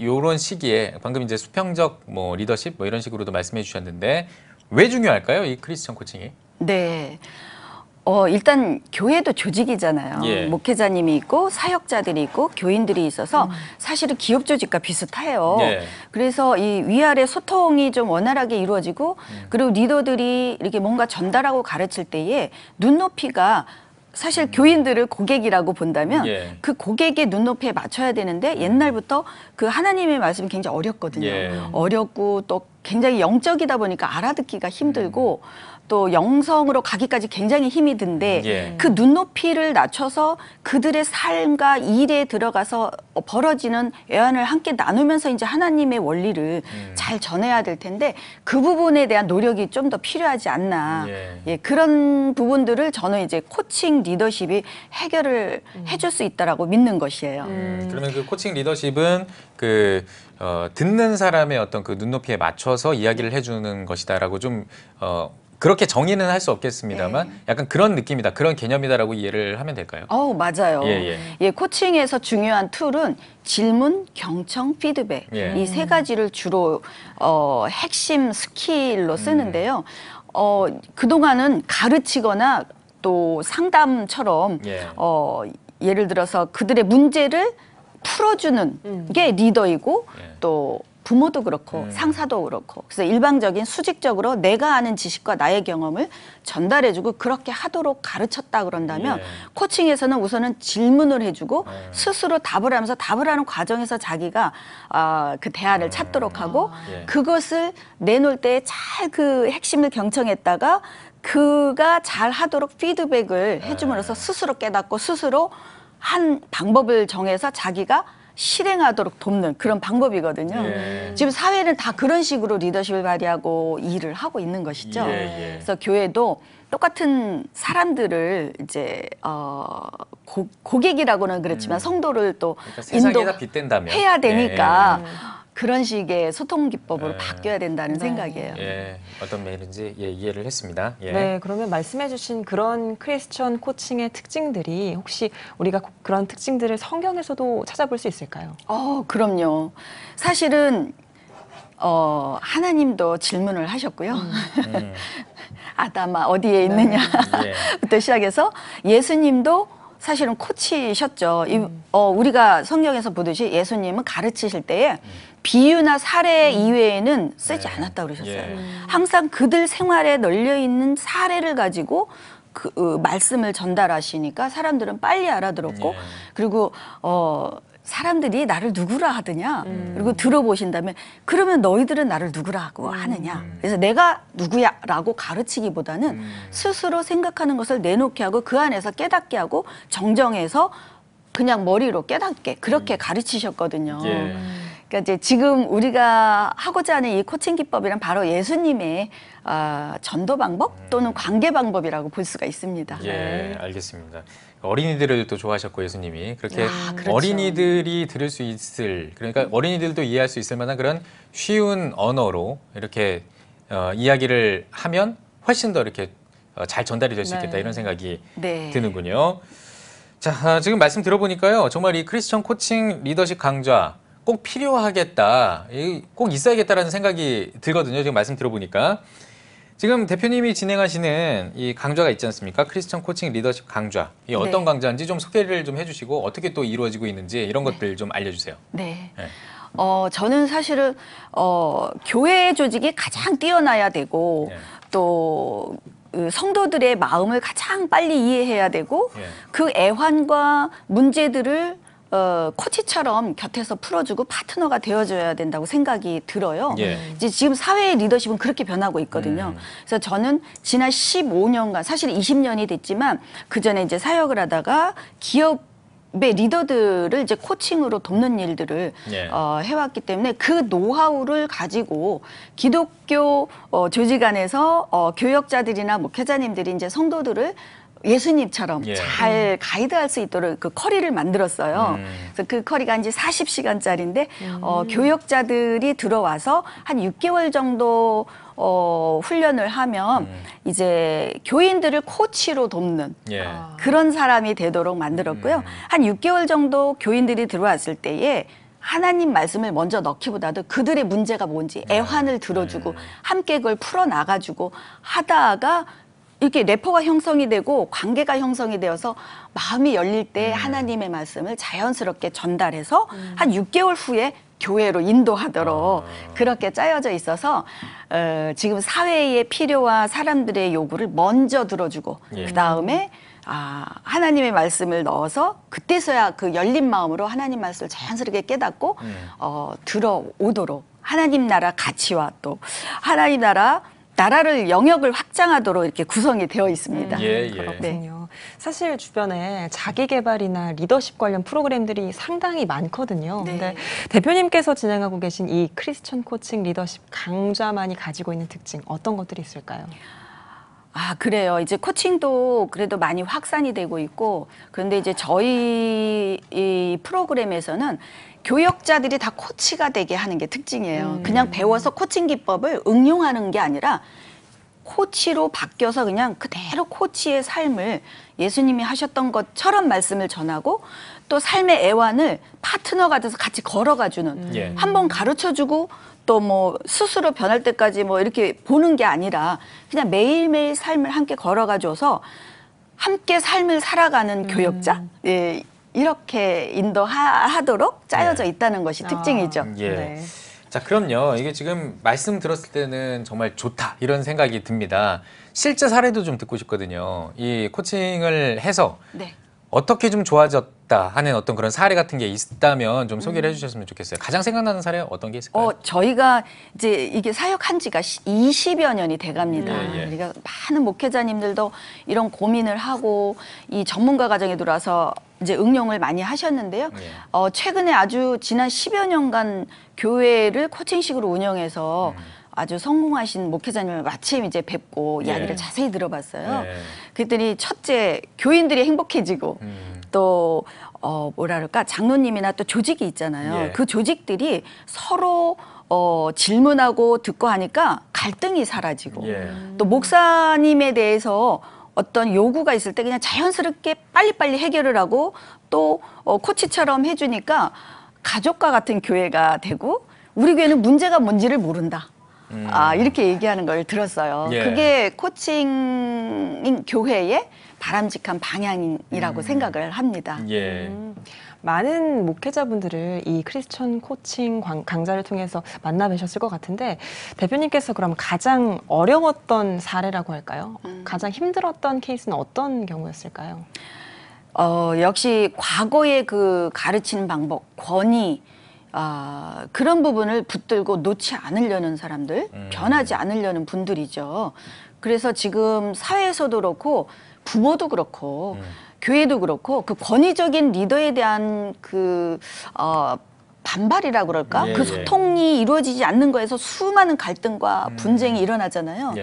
요런 시기에 방금 이제 수평적 뭐 리더십 뭐 이런 식으로도 말씀해 주셨는데 왜 중요할까요? 이 크리스천 코칭이? 네. 일단 교회도 조직이잖아요. 예. 목회자님이 있고 사역자들이 있고 교인들이 있어서 사실은 기업 조직과 비슷해요. 예. 그래서 이 위아래 소통이 좀 원활하게 이루어지고 그리고 리더들이 이렇게 뭔가 전달하고 가르칠 때에 눈높이가 사실 교인들을 고객이라고 본다면 예. 그 고객의 눈높이에 맞춰야 되는데 옛날부터 그 하나님의 말씀이 굉장히 어렵거든요. 예. 어렵고 또 굉장히 영적이다 보니까 알아듣기가 힘들고 또 영성으로 가기까지 굉장히 힘이 든데 예. 그 눈높이를 낮춰서 그들의 삶과 일에 들어가서 벌어지는 애환을 함께 나누면서 이제 하나님의 원리를 잘 전해야 될 텐데 그 부분에 대한 노력이 좀 더 필요하지 않나. 예, 그런 부분들을 저는 이제 코칭 리더십이 해결을 해줄 수 있다라고 믿는 것이에요. 그러면 그 코칭 리더십은 듣는 사람의 어떤 그 눈높이에 맞춰서 이야기를 해주는 것이다라고 좀 그렇게 정의는 할 수 없겠습니다만 약간 그런 느낌이다, 그런 개념이다라고 이해를 하면 될까요? 맞아요. 예, 코칭에서 중요한 툴은 질문, 경청, 피드백 예. 이 세 가지를 주로 핵심 스킬로 쓰는데요. 그동안은 가르치거나 또 상담처럼 예를 들어서 그들의 문제를 풀어주는 게 리더이고 또 부모도 그렇고 상사도 그렇고 그래서 일방적인 수직적으로 내가 아는 지식과 나의 경험을 전달해주고 그렇게 하도록 가르쳤다 그런다면 코칭에서는 우선은 질문을 해주고 스스로 답을 하면서 답을 하는 과정에서 자기가 그 대안을 찾도록 하고 그것을 내놓을 때 잘 그 핵심을 경청했다가 그가 잘 하도록 피드백을 해줌으로써 스스로 깨닫고 스스로 한 방법을 정해서 자기가 실행하도록 돕는 그런 방법이거든요. 지금 사회는 다 그런 식으로 리더십을 발휘하고 일을 하고 있는 것이죠. 그래서 교회도 똑같은 사람들을 이제 고객이라고는 그렇지만 성도를 또 그러니까 세상에다 빗댄다면 해야 되니까 그런 식의 소통 기법으로 바뀌어야 된다는 생각이에요. 어떤 메일인지 이해를 했습니다. 네, 그러면 말씀해주신 그런 크리스천 코칭의 특징들이 혹시 우리가 그런 특징들을 성경에서도 찾아볼 수 있을까요? 그럼요. 사실은 하나님도 질문을 하셨고요. 아담아 어디에 있느냐부터 시작해서 예수님도 사실은 코치셨죠. 우리가 성경에서 보듯이 예수님은 가르치실 때에 비유나 사례 이외에는 쓰지 않았다고 그러셨어요. 항상 그들 생활에 널려있는 사례를 가지고 그 말씀을 전달하시니까 사람들은 빨리 알아들었고 그리고 사람들이 나를 누구라 하더냐 그리고 들어보신다면 그러면 너희들은 나를 누구라고 하느냐 그래서 내가 누구야 라고 가르치기보다는 스스로 생각하는 것을 내놓게 하고 그 안에서 깨닫게 하고 정정해서 그냥 머리로 깨닫게 그렇게 가르치셨거든요. 그러니까 이제 지금 우리가 하고자 하는 이 코칭 기법이란 바로 예수님의 전도 방법 또는 관계 방법이라고 볼 수가 있습니다. 알겠습니다. 어린이들을 또 좋아하셨고 예수님이 그렇게 그렇죠. 어린이들이 들을 수 있을 그러니까 어린이들도 이해할 수 있을 만한 그런 쉬운 언어로 이렇게 이야기를 하면 훨씬 더 이렇게 잘 전달이 될 수 있겠다 이런 생각이 드는군요. 자, 지금 말씀 들어보니까요. 정말 이 크리스천 코칭 리더십 강좌 꼭 필요하겠다, 꼭 있어야겠다라는 생각이 들거든요. 지금 말씀 들어보니까. 지금 대표님이 진행하시는 이 강좌가 있지 않습니까? 크리스천 코칭 리더십 강좌. 이 어떤 강좌인지 좀 소개를 좀 해주시고 어떻게 또 이루어지고 있는지 이런 것들 좀 알려주세요. 네. 저는 사실은 교회 조직이 가장 뛰어나야 되고 또 성도들의 마음을 가장 빨리 이해해야 되고 그 애환과 문제들을 코치처럼 곁에서 풀어주고 파트너가 되어줘야 된다고 생각이 들어요. 이제 지금 사회의 리더십은 그렇게 변하고 있거든요. 그래서 저는 지난 15년간, 사실 20년이 됐지만 그 전에 이제 사역을 하다가 기업의 리더들을 이제 코칭으로 돕는 일들을 해왔기 때문에 그 노하우를 가지고 기독교 조직 안에서 교역자들이나 목회자님들이 이제 성도들을 예수님처럼 잘 가이드할 수 있도록 그 커리를 만들었어요. 그래서 그 커리가 이제 40시간짜리인데 교역자들이 들어와서 한 6개월 정도 훈련을 하면 이제 교인들을 코치로 돕는 그런 사람이 되도록 만들었고요. 한 6개월 정도 교인들이 들어왔을 때에 하나님 말씀을 먼저 넣기보다도 그들의 문제가 뭔지 애환을 들어주고 함께 그걸 풀어나가지고 하다가 이렇게 래퍼가 형성이 되고 관계가 형성이 되어서 마음이 열릴 때 하나님의 말씀을 자연스럽게 전달해서 한 6개월 후에 교회로 인도하도록 그렇게 짜여져 있어서 지금 사회의 필요와 사람들의 요구를 먼저 들어주고 그다음에 하나님의 말씀을 넣어서 그때서야 그 열린 마음으로 하나님 말씀을 자연스럽게 깨닫고 들어오도록 하나님 나라 가치와 또 하나님 나라를 영역을 확장하도록 이렇게 구성이 되어 있습니다. 그렇군요. 사실 주변에 자기 개발이나 리더십 관련 프로그램들이 상당히 많거든요. 근데 대표님께서 진행하고 계신 이 크리스천 코칭 리더십 강좌만이 가지고 있는 특징 어떤 것들이 있을까요? 그래요. 이제 코칭도 그래도 많이 확산이 되고 있고 그런데 이제 저희 이 프로그램에서는 교역자들이 다 코치가 되게 하는 게 특징이에요. 그냥 배워서 코칭 기법을 응용하는 게 아니라 코치로 바뀌어서 그냥 그대로 코치의 삶을 예수님이 하셨던 것처럼 말씀을 전하고 또 삶의 애환을 파트너가 돼서 같이 걸어가주는 한번 가르쳐주고 또 뭐 스스로 변할 때까지 뭐 이렇게 보는 게 아니라 그냥 매일매일 삶을 함께 걸어가줘서 함께 삶을 살아가는 교역자 이렇게 인도하도록 짜여져 있다는 것이 특징이죠. 자, 그럼요. 이게 지금 말씀 들었을 때는 정말 좋다 이런 생각이 듭니다. 실제 사례도 좀 듣고 싶거든요. 이 코칭을 해서 어떻게 좀 좋아졌다 하는 어떤 그런 사례 같은 게 있다면 좀 소개를 해주셨으면 좋겠어요. 가장 생각나는 사례 어떤 게 있을까요? 저희가 이제 이게 사역한 지가 20여 년이 돼갑니다. 그러니까 많은 목회자님들도 이런 고민을 하고 이 전문가 과정에 들어와서 이제 응용을 많이 하셨는데요. 최근에 아주 지난 10여 년간 교회를 코칭식으로 운영해서 아주 성공하신 목회자님을 마침 이제 뵙고 이야기를 자세히 들어봤어요. 그랬더니 첫째, 교인들이 행복해지고 또 뭐랄까 장로님이나 또 조직이 있잖아요. 그 조직들이 서로 질문하고 듣고 하니까 갈등이 사라지고 또 목사님에 대해서 어떤 요구가 있을 때 그냥 자연스럽게 빨리빨리 해결을 하고 또 코치처럼 해주니까 가족과 같은 교회가 되고 우리 교회는 문제가 뭔지를 모른다. 이렇게 얘기하는 걸 들었어요. 그게 코칭 교회의 바람직한 방향이라고 생각을 합니다. 많은 목회자분들을 이 크리스천 코칭 강좌를 통해서 만나 뵈셨을 것 같은데 대표님께서 그럼 가장 어려웠던 사례라고 할까요? 가장 힘들었던 케이스는 어떤 경우였을까요? 역시 과거의 그 가르치는 방법, 권위 그런 부분을 붙들고 놓지 않으려는 사람들, 변하지 않으려는 분들이죠. 그래서 지금 사회에서도 그렇고 부모도 그렇고 교회도 그렇고 그 권위적인 리더에 대한 그 반발이라고 그럴까? 그 소통이 이루어지지 않는 거에서 수많은 갈등과 분쟁이 일어나잖아요.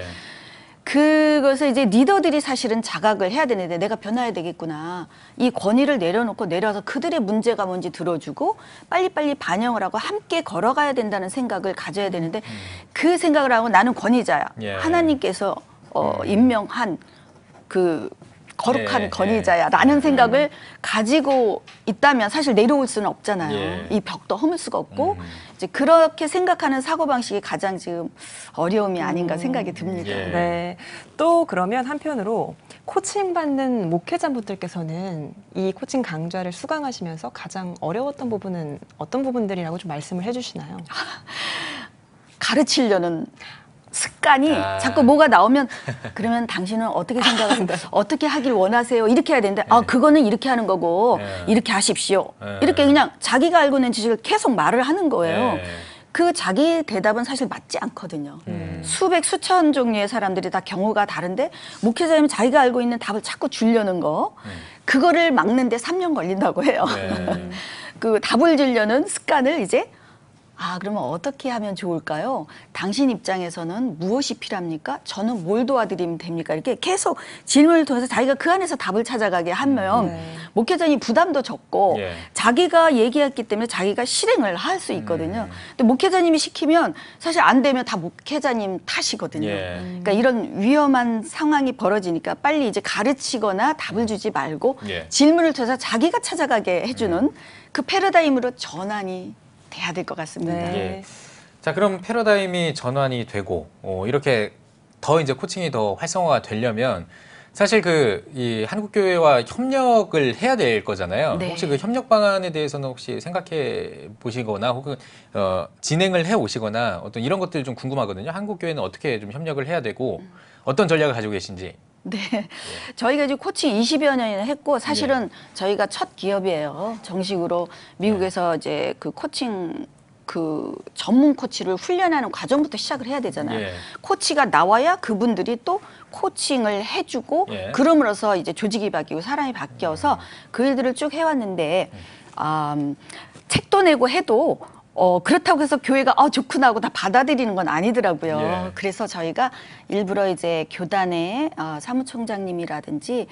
그것을 이제 리더들이 사실은 자각을 해야 되는데 내가 변화해야 되겠구나. 이 권위를 내려서 그들의 문제가 뭔지 들어주고 빨리빨리 반영을 하고 함께 걸어가야 된다는 생각을 가져야 되는데 그 생각을 하고 나는 권위자야. 하나님께서 임명한 그 거룩한 예, 권위자야라는 생각을 가지고 있다면 사실 내려올 수는 없잖아요. 예. 이 벽도 허물 수가 없고 이제 그렇게 생각하는 사고방식이 가장 지금 어려움이 아닌가 생각이 듭니다. 예. 네. 또 그러면 한편으로 코칭 받는 목회자분들께서는 이 코칭 강좌를 수강하시면서 가장 어려웠던 부분은 어떤 부분들이라고 좀 말씀을 해주시나요? 가르치려는 습관이 자꾸 뭐가 나오면 그러면 당신은 어떻게 생각하세요? 어떻게 하길 원하세요? 이렇게 해야 되는데 그거는 이렇게 하는 거고 이렇게 하십시오. 이렇게 그냥 자기가 알고 있는 지식을 계속 말을 하는 거예요. 그 자기 대답은 사실 맞지 않거든요. 수백 수천 종류의 사람들이 다 경우가 다른데 목회자님은 자기가 알고 있는 답을 자꾸 주려는 거 그거를 막는데 3년 걸린다고 해요. 그 답을 주려는 습관을 이제 그러면 어떻게 하면 좋을까요? 당신 입장에서는 무엇이 필요합니까? 저는 뭘 도와드리면 됩니까? 이렇게 계속 질문을 통해서 자기가 그 안에서 답을 찾아가게 하면 목회자님 부담도 적고 자기가 얘기했기 때문에 자기가 실행을 할 수 있거든요. 근데 목회자님이 시키면 사실 안 되면 다 목회자님 탓이거든요. 그러니까 이런 위험한 상황이 벌어지니까 빨리 이제 가르치거나 답을 주지 말고 질문을 통해서 자기가 찾아가게 해주는 그 패러다임으로 전환이 돼야 될 것 같습니다. 예. 자, 그럼 패러다임이 전환이 되고 이렇게 더 이제 코칭이 더 활성화가 되려면 사실 이 한국교회와 협력을 해야 될 거잖아요. 네. 혹시 그 협력 방안에 대해서는 혹시 생각해 보시거나 혹은 진행을 해 오시거나 어떤 이런 것들 좀 궁금하거든요. 한국교회는 어떻게 좀 협력을 해야 되고 어떤 전략을 가지고 계신지. 네. 저희가 이제 코칭 20여 년이나 했고 사실은 저희가 첫 기업이에요. 정식으로 미국에서 이제 그 코칭 전문 코치를 훈련하는 과정부터 시작을 해야 되잖아요. 코치가 나와야 그분들이 또 코칭을 해주고 그럼으로써 이제 조직이 바뀌고 사람이 바뀌어서 그 일들을 쭉 해왔는데 책도 내고 해도 그렇다고 해서 교회가 좋구나 하고 다 받아들이는 건 아니더라고요. 그래서 저희가 일부러 이제 교단의 사무총장님이라든지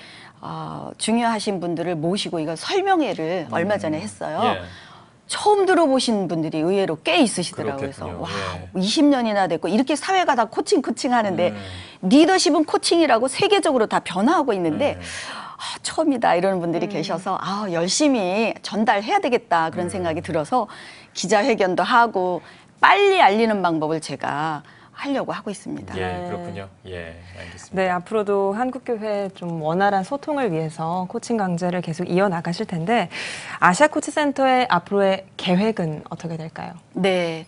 중요하신 분들을 모시고 이걸 설명회를 얼마 전에 했어요. 처음 들어보신 분들이 의외로 꽤 있으시더라고요. 그래서 와, 20년이나 됐고 이렇게 사회가 다 코칭 하는데 리더십은 코칭이라고 세계적으로 다 변화하고 있는데 처음이다 이러는 분들이 계셔서 열심히 전달해야 되겠다 그런 생각이 들어서 기자회견도 하고 빨리 알리는 방법을 제가 하려고 하고 있습니다. 예, 그렇군요. 예, 알겠습니다. 네, 앞으로도 한국교회 좀 원활한 소통을 위해서 코칭 강좌를 계속 이어나가실 텐데 아시아 코치센터의 앞으로의 계획은 어떻게 될까요? 네.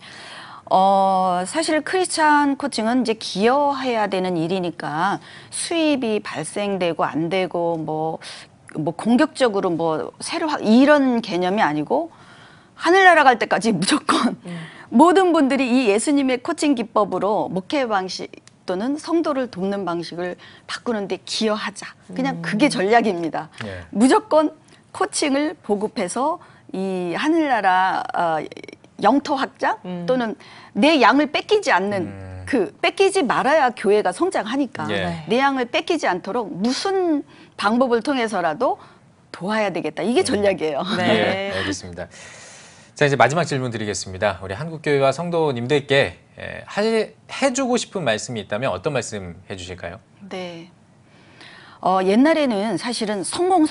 사실 크리스찬 코칭은 이제 기여해야 되는 일이니까 수입이 발생되고 안 되고 뭐 공격적으로 새로 이런 개념이 아니고 하늘나라 갈 때까지 무조건 모든 분들이 이 예수님의 코칭 기법으로 목회 방식 또는 성도를 돕는 방식을 바꾸는데 기여하자. 그냥 그게 전략입니다. 무조건 코칭을 보급해서 이 하늘나라 영토 확장 또는 내 양을 뺏기지 않는 뺏기지 말아야 교회가 성장하니까 내 양을 뺏기지 않도록 무슨 방법을 통해서라도 도와야 되겠다. 이게 전략이에요. 네, 알겠습니다. 자, 이제 마지막 질문 드리겠습니다. 우리 한국교회와 성도님들께 해주고 싶은 말씀이 있다면 어떤 말씀 해주실까요? 네. 옛날에는 사실은 성공,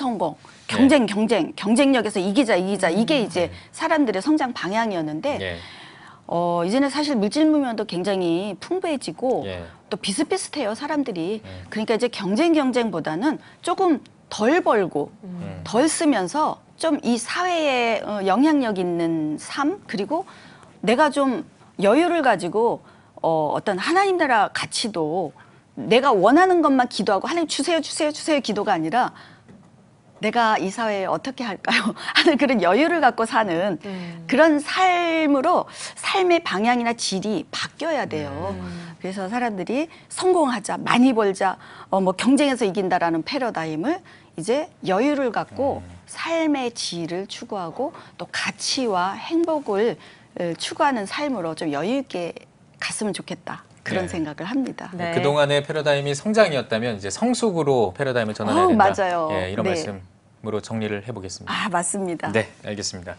경쟁력에서 이기자 이게 이제 사람들의 성장 방향이었는데 이제는 사실 물질 문명도 굉장히 풍부해지고 또 비슷비슷해요, 사람들이. 그러니까 이제 경쟁보다는 조금 덜 벌고 덜 쓰면서 좀 이 사회에 영향력 있는 삶 그리고 내가 좀 여유를 가지고 어떤 하나님 나라 가치도 내가 원하는 것만 기도하고 하나님 주세요 기도가 아니라 내가 이 사회에 어떻게 할까요? 하는 그런 여유를 갖고 사는 그런 삶으로 삶의 방향이나 질이 바뀌어야 돼요. 그래서 사람들이 성공하자, 많이 벌자, 경쟁에서 이긴다라는 패러다임을 이제 여유를 갖고 삶의 질을 추구하고 또 가치와 행복을 추구하는 삶으로 좀 여유 있게 갔으면 좋겠다. 그런 생각을 합니다. 그동안의 패러다임이 성장이었다면 이제 성숙으로 패러다임을 전환해야 된다. 맞아요. 이런 말씀으로 정리를 해보겠습니다. 맞습니다. 네, 알겠습니다.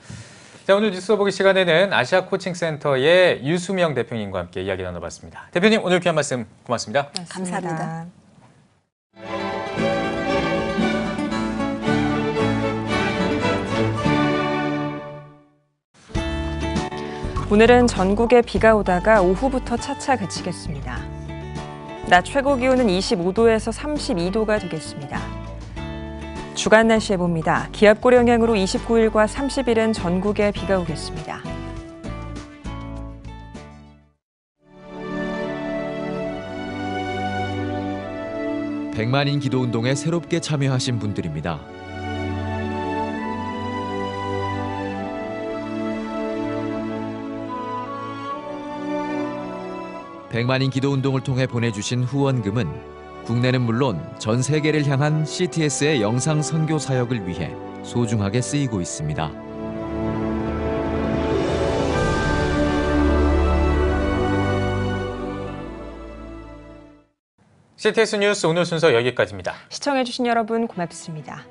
자, 오늘 뉴스 보기 시간에는 아시아 코칭센터의 유수명 대표님과 함께 이야기 나눠봤습니다. 대표님, 오늘 귀한 말씀 고맙습니다. 감사합니다. 오늘은 전국에 비가 오다가 오후부터 차차 그치겠습니다. 낮 최고 기온은 25도에서 32도가 되겠습니다. 주간 날씨 해봅니다. 기압골 영향으로 29일과 30일은 전국에 비가 오겠습니다. 백만인 기도운동에 새롭게 참여하신 분들입니다. 백만인 기도운동을 통해 보내주신 후원금은 국내는 물론 전 세계를 향한 CTS의 영상 선교 사역을 위해 소중하게 쓰이고 있습니다. CTS 뉴스 오늘 순서 여기까지입니다. 시청해주신 여러분 고맙습니다.